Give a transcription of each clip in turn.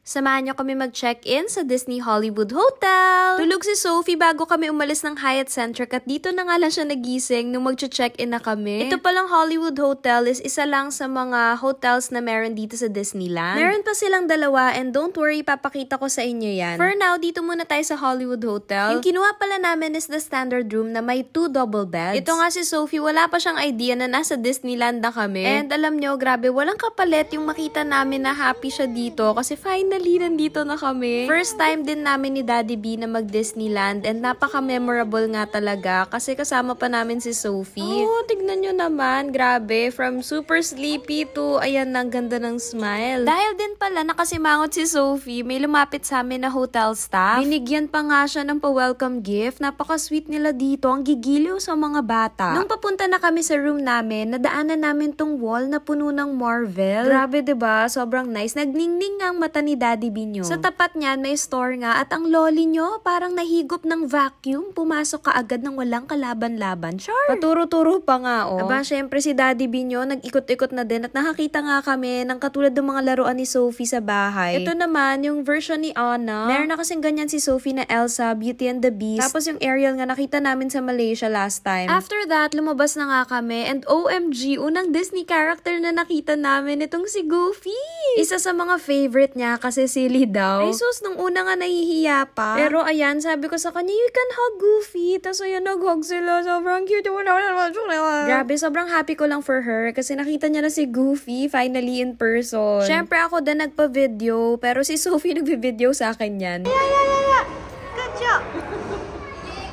Samahan niyo kami mag-check-in sa Disney Hollywood Hotel. Tulog si Sophie bago kami umalis ng Hyatt Centric at dito na nga lang siya nagising nung mag-check-in na kami. Ito palang Hollywood Hotel is isa lang sa mga hotels na meron dito sa Disneyland. Meron pa silang dalawa and don't worry, papakita ko sa inyo yan. For now, dito muna tayo sa Hollywood Hotel. Yung kinuha pala namin is the standard room na may 2 double beds. Ito nga si Sophie, wala pa siyang idea na nasa Disneyland na kami. And alam nyo, grabe, walang kapalit yung makita namin na happy siya dito kasi finally, nandito na kami. First time din namin ni Daddy B na mag-Disneyland and napaka-memorable nga talaga kasi kasama pa namin si Sophie. Oh, tignan nyo naman. Grabe. From super sleepy to, ayan, ang ganda ng smile. Dahil din pala nakasimangot si Sophie, may lumapit sa amin na hotel staff. Binigyan pa nga siya ng pa-welcome gift. Napaka-sweet nila dito. Ang gigiliw sa mga bata. Nung papunta na kami sa room namin, nadaanan namin tong wall na puno ng Marvel. Grabe, diba? Sobrang nice. Nagningning ang mata ni Daddy B nyo. Sa tapat niyan, may store nga at ang loli nyo parang nahigop ng vacuum. Pumasok ka agad ng walang kalaban-laban. Char! Paturo-turo pa nga, oh. Aba, syempre si Daddy B nyo, nag-ikot-ikot na din at nakakita nga kami ng katulad ng mga laruan ni Sophie sa bahay. Ito naman, yung version ni Anna. Meron na kasing ganyan si Sophie na Elsa, Beauty and the Beast. Tapos yung Ariel nga nakita namin sa Malaysia last time. After that, lumabas na nga kami and OMG, unang Disney character na nakita namin itong si Goofy. Isa sa mga favorite niya kasi silly daw. Ay sus, nung una nga nahihiya pa. Pero ayan, sabi ko sa kanya, you can hug Goofy. Tapos ayan, nag-hug sila. Sobrang cute. Grabe, sobrang happy ko lang for her kasi nakita niya na si Goofy finally in person. Syempre ako din nagpa-video, pero si Sophie nagbi-video sa akin yan. Yeah. Good job.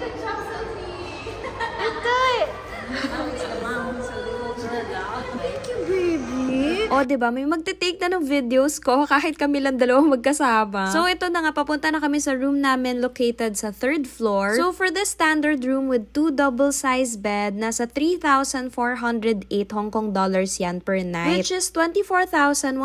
Good job, Sophie. You good. Thank you, baby. O, diba? May magte-take na ng videos ko kahit kami lang dalawang magkasama. So, ito na nga. Papunta na kami sa room namin located sa 3rd floor. So, for the standard room with 2 double-size bed, nasa 3,408 Hong Kong dollars yan per night. Which is 24,157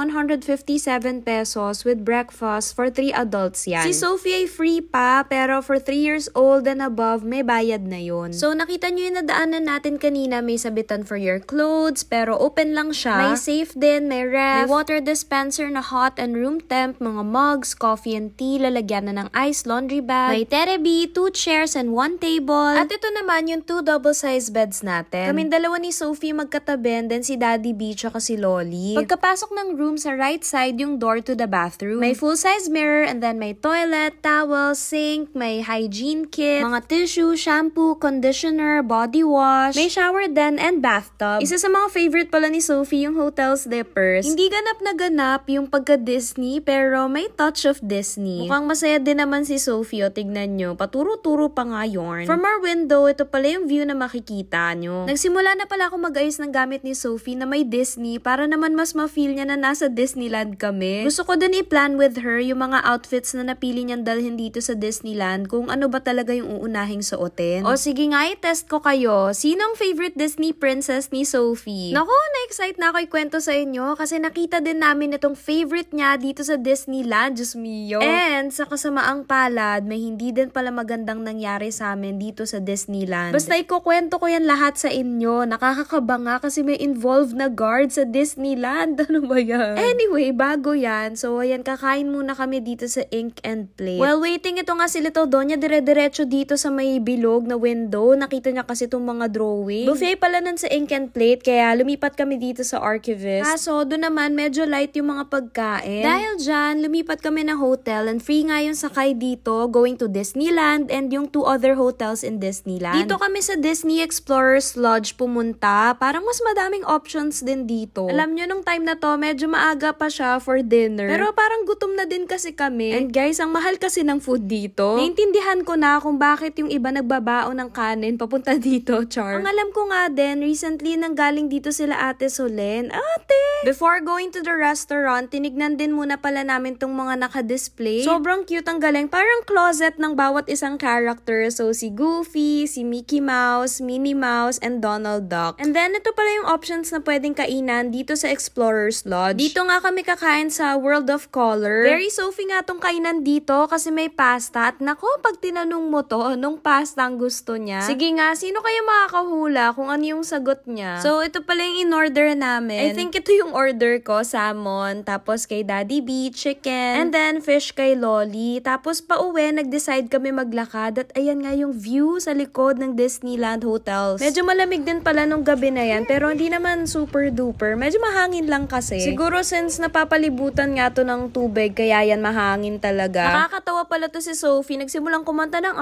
pesos with breakfast for 3 adults yan. Si Sophie ay free pa, pero for 3 years old and above, may bayad na yun. So, nakita nyo yung nadaanan natin kanina. May sabitan for your clothes, pero open lang siya. May safe din, may ref, may water dispenser na hot and room temp, mga mugs, coffee and tea, lalagyan na ng ice laundry bag, may terebi, 2 chairs and 1 table. At ito naman yung 2 double-size beds natin. Kaming dalawa ni Sophie magkatabi and then si Daddy B tsaka si Loli. Pagkapasok ng room, sa right side yung door to the bathroom. May full-size mirror and then may toilet, towel, sink, may hygiene kit, mga tissue, shampoo, conditioner, body wash, may shower den and bathtub. Isa sa mga favorite pala ni Sophie yung hotel slippers. Hindi ganap na ganap yung pagka-Disney pero may touch of Disney. Mukhang masaya din naman si Sophie, o tignan nyo. Paturo-turo pa nga yun. From our window, ito pala yung view na makikita nyo. Nagsimula na pala ako mag-ayos ng gamit ni Sophie na may Disney para naman mas ma-feel niya na nasa Disneyland kami. Gusto ko din i-plan with her yung mga outfits na napili niyang dalhin dito sa Disneyland kung ano ba talaga yung uunahing suotin. O sige nga, i-test ko kayo. Sinong favorite Disney princess ni Sophie? Naku, na-excite na ako ikwento sa inyo kasi nakita din namin itong favorite niya dito sa Disneyland, Diyos mio. And sa kasamaang palad, may hindi din pala magandang nangyari sa amin dito sa Disneyland. Basta ikukwento ko yan lahat sa inyo. Nakakakaba nga kasi may involved na guard sa Disneyland. Ano ba yan? Anyway, bago yan. So, ayan, kakain muna kami dito sa Ink and Plate. While waiting, ito nga si Little Donya dire-diretso dito sa may bilog na window. Nakita niya kasi itong mga drawing. Buffet pala nun sa Ink and Plate, kaya lumipat kami dito sa Archivist. Kaso, doon naman medyo light yung mga pagkain. Dahil dyan, lumipat kami ng hotel and free nga yung sakay dito going to Disneyland and yung 2 other hotels in Disneyland. Dito kami sa Disney Explorers Lodge pumunta. Parang mas madaming options din dito. Alam nyo, nung time na to, medyo maaga pa siya for dinner. Pero parang gutom na din kasi kami. And guys, ang mahal kasi ng food dito. Naintindihan ko na kung bakit yung iba nagbabaon ng kanin papunta dito, char. Ang alam ko nga din, recently nanggaling dito sila Ate Solen. Ate! Before going to the restaurant, tinignan din muna pala namin tong mga naka-display. Sobrang cute, ang galing. Parang closet ng bawat isang character. So, si Goofy, si Mickey Mouse, Minnie Mouse, and Donald Duck. And then, ito pala yung options na pwedeng kainan dito sa Explorers Lodge. Dito nga kami kakain sa World of Color. Very Sophie nga tong kainan dito kasi may pasta. At nako, pag tinanong mo to, anong pasta ang gusto niya? Sige nga, sino kaya makakahula kung ano yung sagot niya? So, ito pala yung in-order namin. I think ito yung order ko, salmon, tapos kay Daddy B, chicken, and then fish kay Lolly. Tapos pauwi, nag-decide kami maglakad at ayan nga yung view sa likod ng Disneyland Hotels. Medyo malamig din pala nung gabi na yan, pero hindi naman super duper. Medyo mahangin lang kasi. Siguro since napapalibutan nga to ng tubig, kaya yan mahangin talaga. Nakakatawa pala to si Sophie. Nagsimulang kumanta ng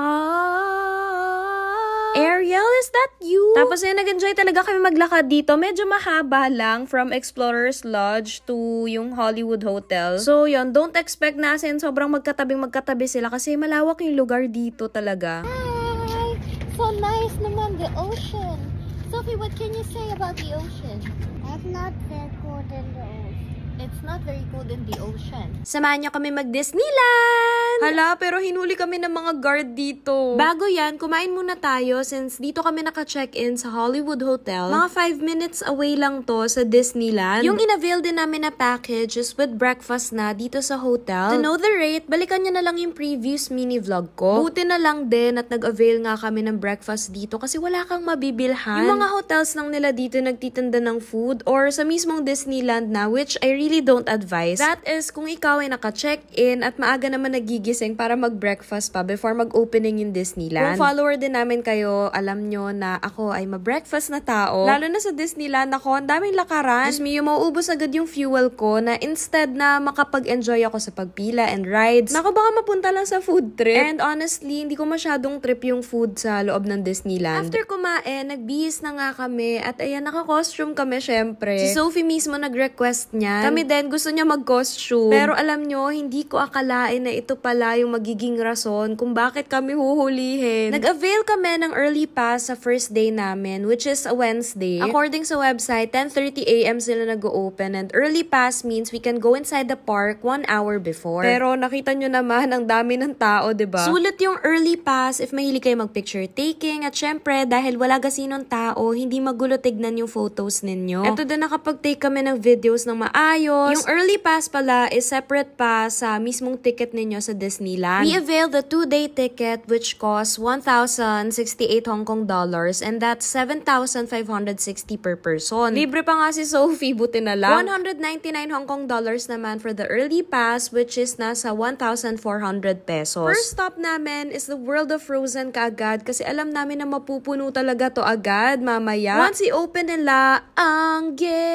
Ariel, is that you? Tapos yun, nag-enjoy talaga kami maglakad dito. Medyo mahaba lang from Explorers Lodge to yung Hollywood Hotel. So yun, don't expect na as in sobrang magkatabi sila kasi malawak yung lugar dito talaga. Hi! So nice naman, the ocean. Sophie, what can you say about the ocean? It's not very cold in the ocean. It's not very cold in the ocean. Samahan niyo kami mag-Disneyland! Hala, pero hinuli kami ng mga guard dito. Bago yan, kumain muna tayo since dito kami naka-check-in sa Hollywood Hotel. Mga 5 minutes away lang to sa Disneyland. Yung in-avail din namin na package is with breakfast na dito sa hotel. To know the rate, balikan niyo na lang yung previous mini-vlog ko. Buti na lang din at nag-avail nga kami ng breakfast dito kasi wala kang mabibilhan. Yung mga hotels lang nila dito nagtitinda ng food or sa mismong Disneyland na, which I really don't advise. That is kung ikaw ay naka-check-in at maaga naman nagigising para mag-breakfast pa before mag-opening yung Disneyland. Kung follower din namin kayo, alam nyo na ako ay ma-breakfast na tao. Lalo na sa Disneyland ako, ang daming lakaran. Just me, yung mauubos agad yung fuel ko na instead na makapag-enjoy ako sa pagpila and rides, naku baka mapunta lang sa food trip. And honestly, hindi ko masyadong trip yung food sa loob ng Disneyland. After kumain, nagbihis na nga kami at ayan, naka-costume kami syempre. Si Sophie mismo nag-request niya. Kami din, gusto niya mag-costume. Pero alam nyo, hindi ko akalain na ito pala yung magiging rason kung bakit kami huhulihin. Nag-avail kami ng early pass sa first day namin, which is a Wednesday. According sa website, 10:30 AM sila nag-open and early pass means we can go inside the park 1 hour before. Pero nakita nyo naman, ang dami ng tao, diba? Sulit yung early pass if mahilig kayo mag-picture taking at syempre, dahil wala gasinong tao, hindi magulo tignan yung photos ninyo. Ito din nakapag-take kami ng videos ng maayos. Yung early pass pala is separate pa sa mismong ticket ninyo sa Disneyland. We availed the 2-day ticket which costs 1,068 Hong Kong dollars and that's 7,560 per person. Libre pa nga si Sophie, buti na lang. 199 Hong Kong dollars naman for the early pass which is nasa 1,400 pesos. First stop namin is the World of Frozen kaagad kasi alam namin na mapupuno talaga to agad mamaya. Once i-open nila ang gates,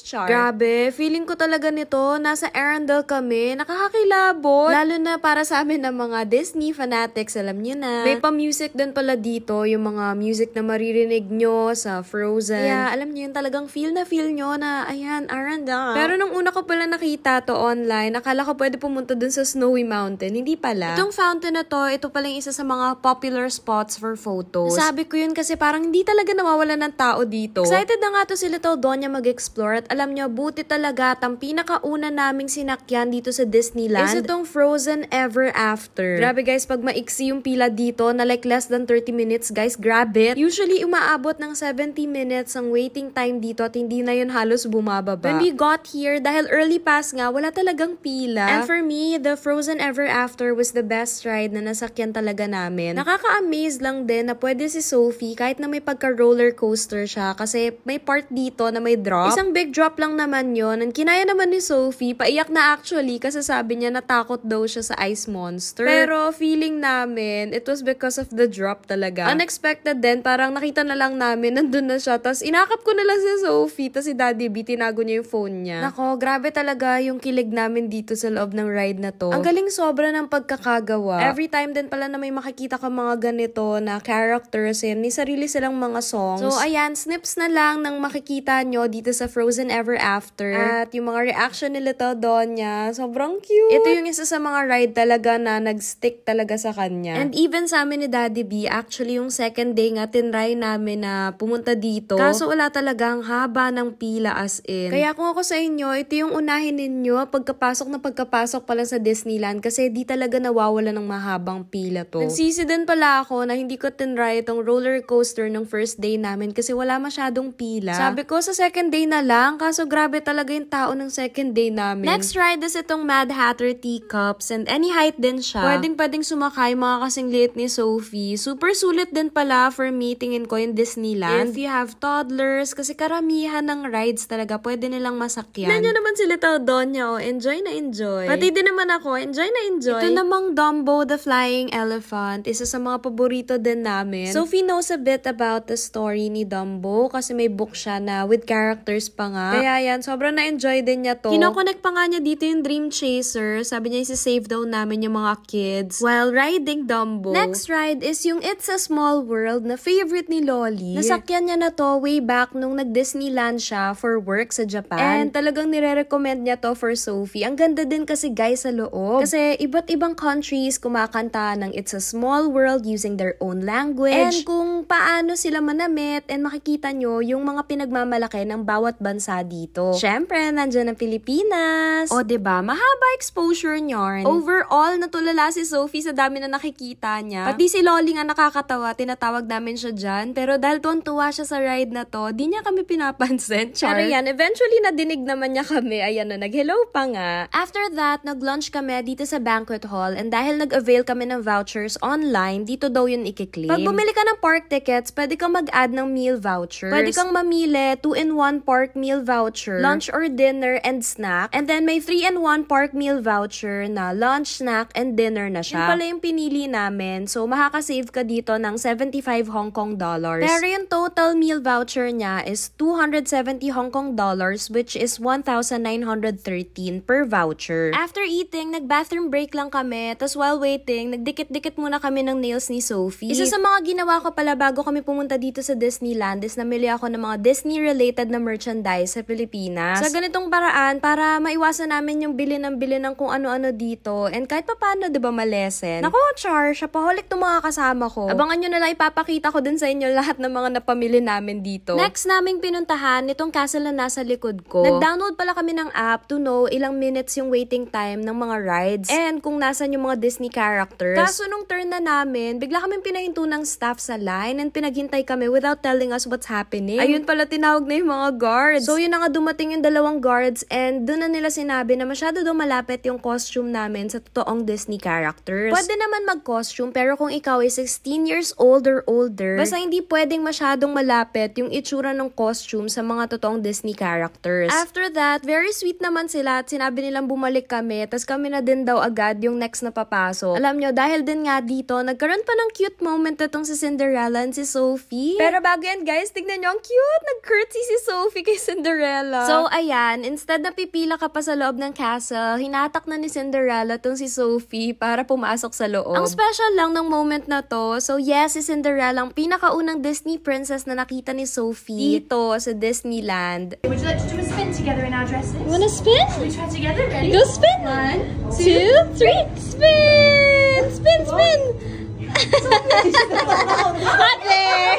char. Grabe, feeling ko talaga nito, nasa Arendelle kami, nakakakilabot. Lalo na para sa amin ng mga Disney fanatics, alam nyo na. May pa-music din pala dito, yung mga music na maririnig nyo sa Frozen. Kaya alam nyo yun, talagang feel nyo na, ayan, Arendelle. Pero nung una ko pala nakita to online, akala ko pwede pumunta dun sa Snowy Mountain. Hindi pala. Itong fountain na to, ito pala yung isa sa mga popular spots for photos. Sabi ko yun kasi parang hindi talaga nawawala ng tao dito. Excited na nga to sila to, Donya mag-explore. At alam nyo, buti talaga at ang pinakauna naming sinakyan dito sa Disneyland is itong Frozen Ever After. Grabe guys, pag maiksi yung pila dito na like less than 30 minutes guys, grab it. Usually umaabot ng 70 minutes ang waiting time dito at hindi na yun halos bumababa. When we got here, dahil early pass nga, wala talagang pila. And for me, the Frozen Ever After was the best ride na nasakyan talaga namin. Nakaka-amaze lang din na pwede si Sophie kahit na may pagka-roller coaster siya kasi may part dito na may drop. Isang big drop lang naman yon. And kinaya naman ni Sophie, paiyak na actually kasi sabi niya natakot daw siya sa ice monster. Pero feeling namin, it was because of the drop talaga. Unexpected din, parang nakita na lang namin, nandun na siya. Tapos inakap ko na lang si Sophie, tapos si Daddy B, tinago niya yung phone niya. Nako, grabe talaga yung kilig namin dito sa loob ng ride na to. Ang galing sobra ng pagkakagawa. Every time din pala na may makikita ka mga ganito na characters, may sarili silang mga songs. So ayan, snips na lang ng makikita nyo dito sa Frozen Ever After. At yung mga reaction ni Little Donya, sobrang cute. Ito yung isa sa mga ride talaga na nag-stick talaga sa kanya. And even sa amin ni Daddy B, actually yung second day nga tinry namin na pumunta dito. Kaso wala talagang haba ng pila as in. Kaya kung ako sa inyo, ito yung unahin ninyo pagkapasok pa lang sa Disneyland kasi di talaga nawawala ng mahabang pila to. Nagsisi din pala ako na hindi ko tinry itong roller coaster ng first day namin kasi wala masyadong pila. Sabi ko sa second day na lang, lang, kaso grabe talaga yung tao ng second day namin. Next ride is itong Mad Hatter teacups and any height din siya. Pwedeng sumakay, mga kasing liit ni Sophie. Super sulit din pala for me, tingin ko, yung Disneyland. If you have toddlers, kasi karamihan ng rides talaga pwede nilang masakyan. Nandiyan naman si Little Donya, oh. Enjoy na enjoy. Pati din naman ako, enjoy na enjoy. Ito namang Dumbo the Flying Elephant, isa sa mga paborito din namin. Sophie knows a bit about the story ni Dumbo kasi may book siya na with characters pa nga. Kaya yan, sobrang na-enjoy din niya to. Kinokonek pa nga niya dito yung Dream Chaser. Sabi niya isi-save daw namin yung mga kids while riding Dumbo. Next ride is yung It's a Small World na favorite ni Loli. Nasakyan niya na to way back nung nag-Disneyland siya for work sa Japan. And talagang nire-recommend niya to for Sophie. Ang ganda din kasi guys sa loob. Kasi iba't ibang countries kumakanta ng It's a Small World using their own language. And kung paano sila manamit and makikita nyo yung mga pinagmamalaki ng bawat bansa dito. Syempre, nandyan ang Pilipinas. O diba, mahaba exposure nyorn. Overall, natulala si Sophie sa dami na nakikita niya. Pati si Loli nga nakakatawa, tinatawag namin siya dyan. Pero dahil tuwan-tuwa siya sa ride na to, di niya kami pinapansin. Pero yan, eventually nadinig naman niya kami. Ayan na, nag-hello pa nga. After that, nag-lunch kami dito sa banquet hall and dahil nag-avail kami ng vouchers online, dito daw yun i-claim. Pag bumili ka ng park tickets, pwede kang mag-add ng meal vouchers. Pwede kang mamili 2-in-1 park meal voucher, lunch or dinner and snack. And then may 3-in-1 park meal voucher na lunch, snack, and dinner na siya. Yun pala yung pinili namin. So, makakasave ka dito ng 75 Hong Kong dollars. Pero yung total meal voucher niya is 270 Hong Kong dollars, which is 1,913 per voucher. After eating, nag-bathroom break lang kami. Tapos while waiting, nagdikit-dikit muna kami ng nails ni Sophie. Isa sa mga ginawa ko pala bago kami pumunta dito sa Disneyland is namili ako ng mga Disney-related na merchandise sa Pilipinas. Sa ganitong paraan, para maiwasan namin yung bili ng kung ano-ano dito. And kahit paano, diba, malesen. Naku, Char, shopaholic tong mga kasama ko. Abangan nyo na lang, ipapakita ko din sa inyo lahat ng mga napamili namin dito. Next naming pinuntahan, itong castle na nasa likod ko. Nag-download pala kami ng app to know ilang minutes yung waiting time ng mga rides and kung nasan yung mga Disney characters. Kaso nung turn na namin, bigla kaming pinahinto ng staff sa line and pinaghintay kami without telling us what's happening. Ayun pala, tinawag na yung mga guards. So yun na nga, dumating yung dalawang guards and doon na nila sinabi na masyado daw malapit yung costume namin sa totoong Disney characters. Pwede naman mag-costume pero kung ikaw ay 16 years old or older, basta hindi pwedeng masyadong malapit yung itsura ng costume sa mga totoong Disney characters. After that, very sweet naman sila at sinabi nilang bumalik kami, tas kami na din daw agad yung next na papasok. Alam nyo, dahil din nga dito, nagkaroon pa ng cute moment itong si Cinderella and si Sophie. Pero bago yan guys, tignan nyo, ang cute! Nag-curtsy si Sophie kay Cinderella. So ayan, instead na pipila ka pa sa loob ng castle, hinatak na ni Cinderella tong si Sophie para pumasok sa loob. Ang special lang ng moment na to, so yes, si Cinderella ang pinakaunang Disney princess na nakita ni Sophie dito sa Disneyland. Would you like to do a spin together in our dresses? Wanna spin? Should we try together? Ready? Go spin! 1, 2, 3, spin! Spin, spin! Hot there!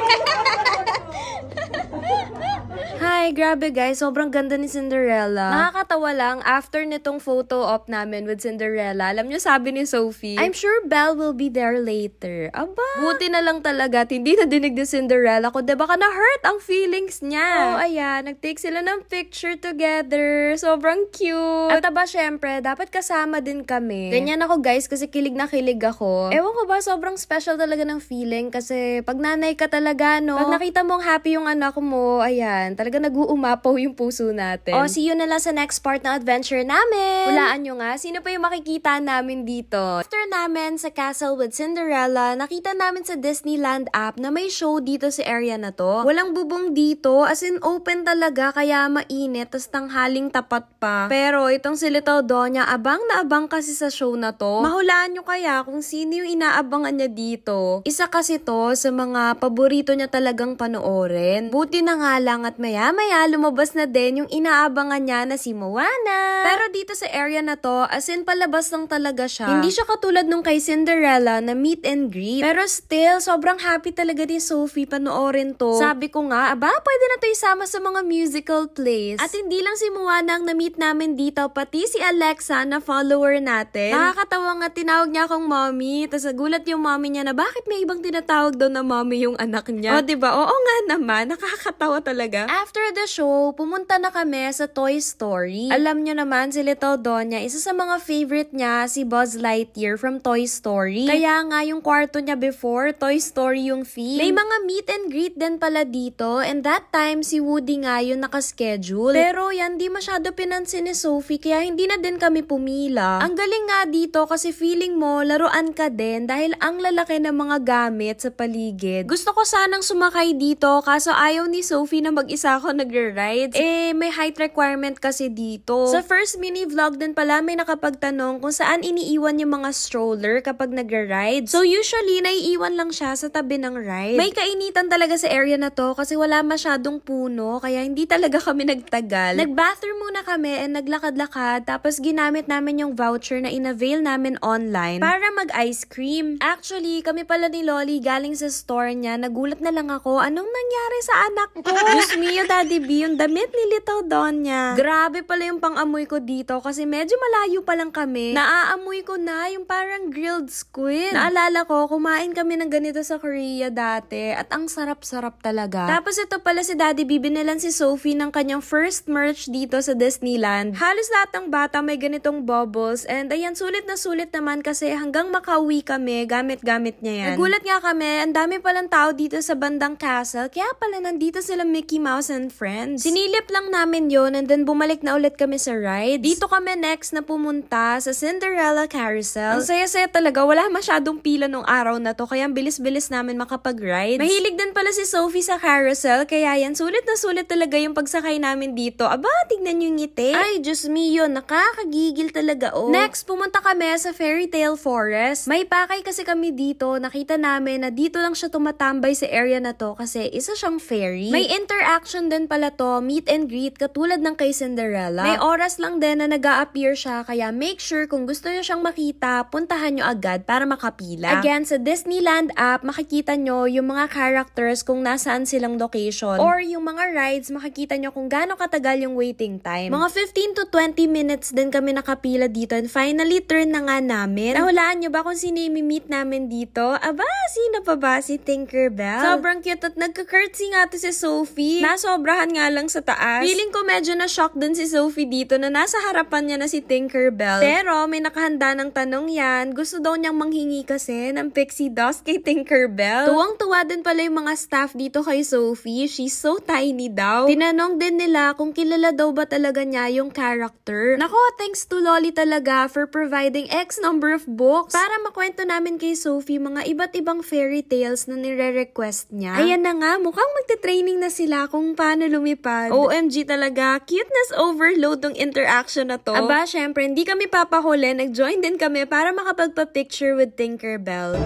Hi, grabe guys, sobrang ganda ni Cinderella. Nakakatawa lang, after nitong photo op namin with Cinderella, alam nyo sabi ni Sophie, I'm sure Belle will be there later. Aba, buti na lang talaga at hindi na dinig ni Cinderella ko, diba ka na-hurt ang feelings niya. Oh, ayan, nag-take sila ng picture together. Sobrang cute. At aba, syempre, dapat kasama din kami. Ganyan ako guys, kasi kilig na kilig ako. Ewan ko ba, sobrang special talaga ng feeling kasi pag nanay ka talaga, no? Pag nakita mong happy yung anak mo, ayan, talaga nag-uumapaw yung puso natin. O, see you na lang sa next part ng adventure namin. Hulaan nyo nga, sino pa yung makikita namin dito. After namin sa Castle with Cinderella, nakita namin sa Disneyland app na may show dito sa area na to. Walang bubong dito, as in open talaga, kaya mainit, tas tanghaling tapat pa. Pero itong si Little Donya, abang na abang kasi sa show na to. Mahulaan nyo kaya kung sino yung inaabangan niya dito. Isa kasi to sa mga paborito niya talagang panoorin. Buti na nga lang at maya-maya lumabas na din yung inaabangan niya na si Moana. Pero dito sa area na to, as in palabas lang talaga siya. Hindi siya katulad nung kay Cinderella na meet and greet. Pero still, sobrang happy talaga ni Sophie panoorin to. Sabi ko nga, aba, pwede na to isama sa mga musical plays. At hindi lang si Moana ang na-meet namin dito, pati si Alexa na follower natin. Nakakatawa nga, tinawag niya akong mommy. Tapos nagulat yung mommy niya na bakit may ibang tinatawag daw na mommy yung anak niya. O, diba? Oo nga naman, nakakatawa talaga. After the the show, pumunta na kami sa Toy Story. Alam nyo naman, si Little Donya, isa sa mga favorite niya, si Buzz Lightyear from Toy Story. Kaya nga, yung kwarto niya before, Toy Story yung theme. May mga meet and greet din pala dito, and that time, si Woody nga yung nakaschedule. Pero yan, di masyado pinansin ni Sophie, kaya hindi na din kami pumila. Ang galing nga dito kasi feeling mo, laruan ka din dahil ang lalaki ng mga gamit sa paligid. Gusto ko sanang sumakay dito, kaso ayaw ni Sophie na mag-isa ako nagre-rides. May height requirement kasi dito. Sa first mini vlog din pala, may nakapagtanong kung saan iniiwan yung mga stroller kapag nagre-ride. So usually, naiiwan lang siya sa tabi ng ride. May kainitan talaga sa area na to kasi wala masyadong puno, kaya hindi talaga kami nagtagal. Nag-bathroom muna kami and naglakad-lakad, tapos ginamit namin yung voucher na in-avail namin online para mag-ice cream. Actually, kami pala ni Loli galing sa store niya, nagulat na lang ako, anong nangyari sa anak ko? Diyos mio, Daddy B, yung damit ni Little Donya. Grabe pala yung pang-amoy ko dito kasi medyo malayo pa lang kami. Naaamoy ko na yung parang grilled squid. Naalala ko, kumain kami ng ganito sa Korea dati at ang sarap-sarap talaga. Tapos ito pala si Daddy B, binilan si Sophie ng kanyang first merch dito sa Disneyland. Halos lahat ng bata may ganitong bubbles and ayan, sulit na sulit naman kasi hanggang makauwi kami, gamit-gamit niya yan. Nagulat nga kami, ang dami palang tao dito sa bandang castle, kaya pala nandito sila Mickey Mouse and friends. Sinilip lang namin yon and then bumalik na ulit kami sa ride. Dito kami next na pumunta sa Cinderella Carousel. Ang saya-saya talaga, wala masyadong pila nung araw na to, kaya bilis-bilis namin makapag-ride. Mahilig din pala si Sophie sa carousel, kaya yan, sulit na sulit talaga yung pagsakay namin dito. Aba, tignan yung ngiti. Ay, Diyos mio, nakakagigil talaga, oh. Next, pumunta kami sa Fairy Tale Forest. May pakay kasi kami dito, nakita namin na dito lang siya tumatambay sa area na to kasi isa siyang fairy. May interaction din pala to, meet and greet, katulad ng kay Cinderella. May oras lang din na nag-a-appear siya, kaya make sure kung gusto nyo siyang makita, puntahan nyo agad para makapila. Again, sa Disneyland app, makikita nyo yung mga characters kung nasaan silang location. Or yung mga rides, makikita nyo kung gaano katagal yung waiting time. Mga 15 to 20 minutes din kami nakapila dito and finally turn na nga namin. Nahulaan nyo ba kung sino yung meet namin dito? Aba, sino pa ba? Si Tinkerbell. Sobrang cute at nagka-curtsy nga to si Sophie. Nasobrahan nga lang sa taas. Feeling ko medyo na-shock din si Sophie dito na nasa harapan niya na si Tinkerbell. Pero may nakahanda ng tanong yan. Gusto daw niyang manghingi kasi ng pixie dust kay Tinkerbell. Tuwang-tuwa din pala yung mga staff dito kay Sophie. She's so tiny daw. Tinanong din nila kung kilala daw ba talaga niya yung character. Nako, thanks to Loli talaga for providing X number of books para makwento namin kay Sophie mga iba't ibang fairy tales na nire-request niya. Ayan na nga, mukhang magte-training na sila kung paano lumipad. OMG talaga, cuteness overload ng interaction na to. Aba, syempre, hindi kami papahuli. Nag-join din kami para makapagpa-picture with Tinkerbell.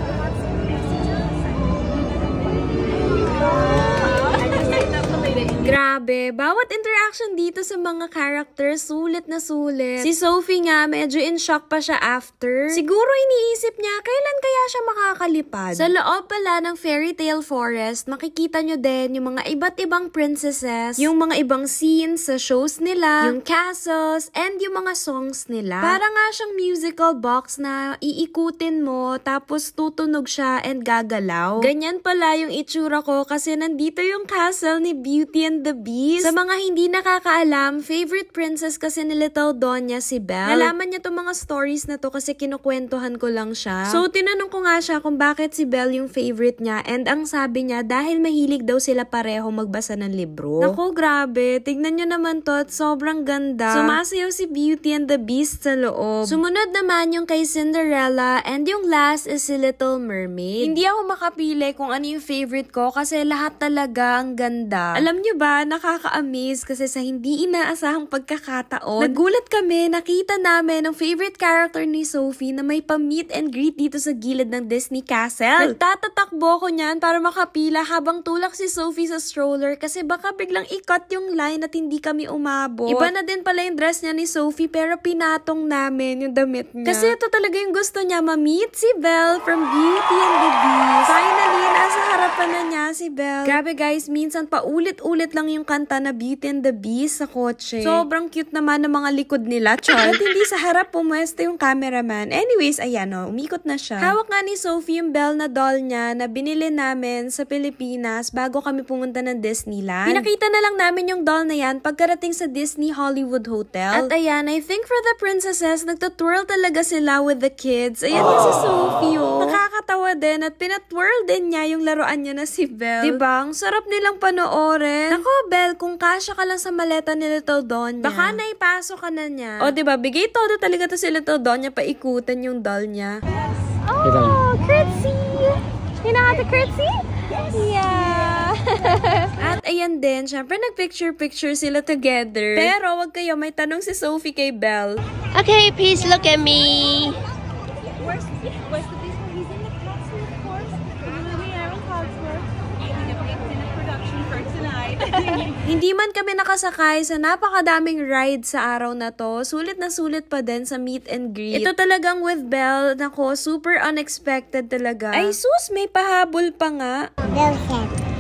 Grabe, bawat interaction dito sa mga characters, sulit na sulit. Si Sophie nga, medyo in shock pa siya after. Siguro iniisip niya, kailan kaya siya makakalipad? Sa loob pala ng Fairy Tale Forest, makikita nyo din yung mga iba't ibang princesses, yung mga ibang scenes sa shows nila, yung castles, and yung mga songs nila. Para nga siyang musical box na iikutin mo, tapos tutunog siya and gagalaw. Ganyan pala yung itsura ko kasi nandito yung castle ni Beauty and the Beast. Sa mga hindi nakakaalam, favorite princess kasi ni Little Donya si Belle. Nalaman niya tong mga stories na to kasi kinukwentuhan ko lang siya. So, tinanong ko nga siya kung bakit si Belle yung favorite niya and ang sabi niya, dahil mahilig daw sila pareho magbasa ng libro. Naku, grabe. Tignan niyo naman to at sobrang ganda. Sumasayaw si Beauty and the Beast sa loob. Sumunod naman yung kay Cinderella and yung last is si Little Mermaid. Hindi ako makapili kung ano yung favorite ko kasi lahat talaga ang ganda. Alam niyo ba, nakaka-amaze kasi sa hindi inaasahang pagkakataon, nagulat kami, nakita namin ang favorite character ni Sophie na may pa-meet and greet dito sa gilid ng Disney Castle. Nagtatatakbo ko niyan para makapila habang tulak si Sophie sa stroller kasi baka biglang i-cut yung line at hindi kami umabot. Iba na din pala yung dress niya ni Sophie pero pinatong namin yung damit niya. Kasi ito talaga yung gusto niya, ma-meet si Belle from Beauty and the Beast. Finally, nasa harapan na niya si Belle. Grabe guys, minsan paulit-ulit ulit lang yung kanta na Beauty and the Beast sa kotse. Sobrang cute naman ng mga likod nila, char. At hindi sa harap pumuesto yung cameraman. Anyways, ayan o, umikot na siya. Hawak nga ni Sophie yung Belle na doll niya na binili namin sa Pilipinas bago kami pumunta ng Disneyland. Pinakita na lang namin yung doll na yan pagkarating sa Disney Hollywood Hotel. At ayan, I think for the princesses, nagtutwirl talaga sila with the kids. Ayan na si Sophie o. Nakakatawa din at pinatwirl din niya yung laruan niya na si Belle. Diba? Ang sarap nilang panoorin. Nako, Belle, kung kasya ka lang sa maleta ni Little Donya, baka naipasok ka na niya. O, diba? Bigay todo talaga to si Little Donya, paikutan yung doll niya. Oh, curtsy! You know how to curtsy? Yeah! At ayan din, syempre nag-picture-picture sila together. Pero wag kayo, may tanong si Sophie kay Belle. Okay, please look at me. Where's the Disney? He's in the Cotswold, of course. In the movie Aaron Cotswold. He's in a production for tonight. Hindi man kami nakasakay sa napakadaming ride sa araw na to, sulit na sulit pa din sa meet and greet. Ito talagang with Belle, nako, super unexpected talaga. Ay sus, may pahabol pa nga.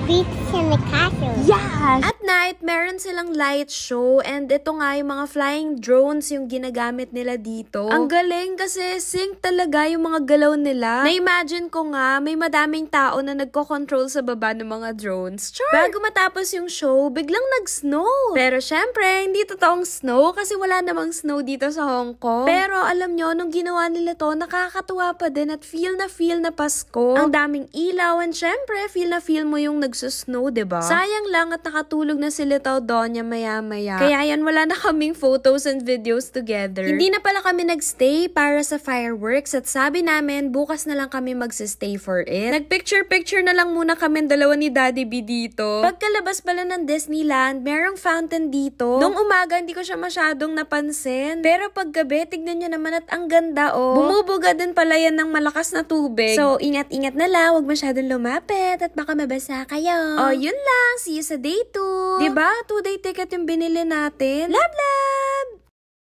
Beats in the castle. Yes! At night, meron silang light show and ito nga yung mga flying drones yung ginagamit nila dito. Ang galing kasi sync talaga yung mga galaw nila. Na-imagine ko nga, may madaming tao na nagko-control sa baba ng mga drones. Sure! Bago matapos yung show, biglang nag-snow. Pero syempre, hindi totoong snow kasi wala namang snow dito sa Hong Kong. Pero alam nyo, nung ginawa nila to, nakakatuwa pa din at feel na Pasko. Ang daming ilaw and syempre, feel mo yung nagsusnow, diba? Sayang lang at nakatulog na si Little Donya maya-maya. Kaya yan, wala na kaming photos and videos together. Hindi na pala kami nagstay para sa fireworks at sabi namin, bukas na lang kami magsistay for it. Nagpicture-picture na lang muna kami dalawa ni Daddy B dito. Pagkalabas pala ng Disneyland, merong fountain dito. Nung umaga, hindi ko siya masyadong napansin. Pero paggabi, tignan nyo naman at ang ganda, oh. Bumubuga din pala yan ng malakas na tubig. So, ingat-ingat na lang, huwag masyadong lumapit at baka mabasa kayo. Oh, yun lang. See you sa day 2. Diba? 2-day ticket yung binili natin. Love, love!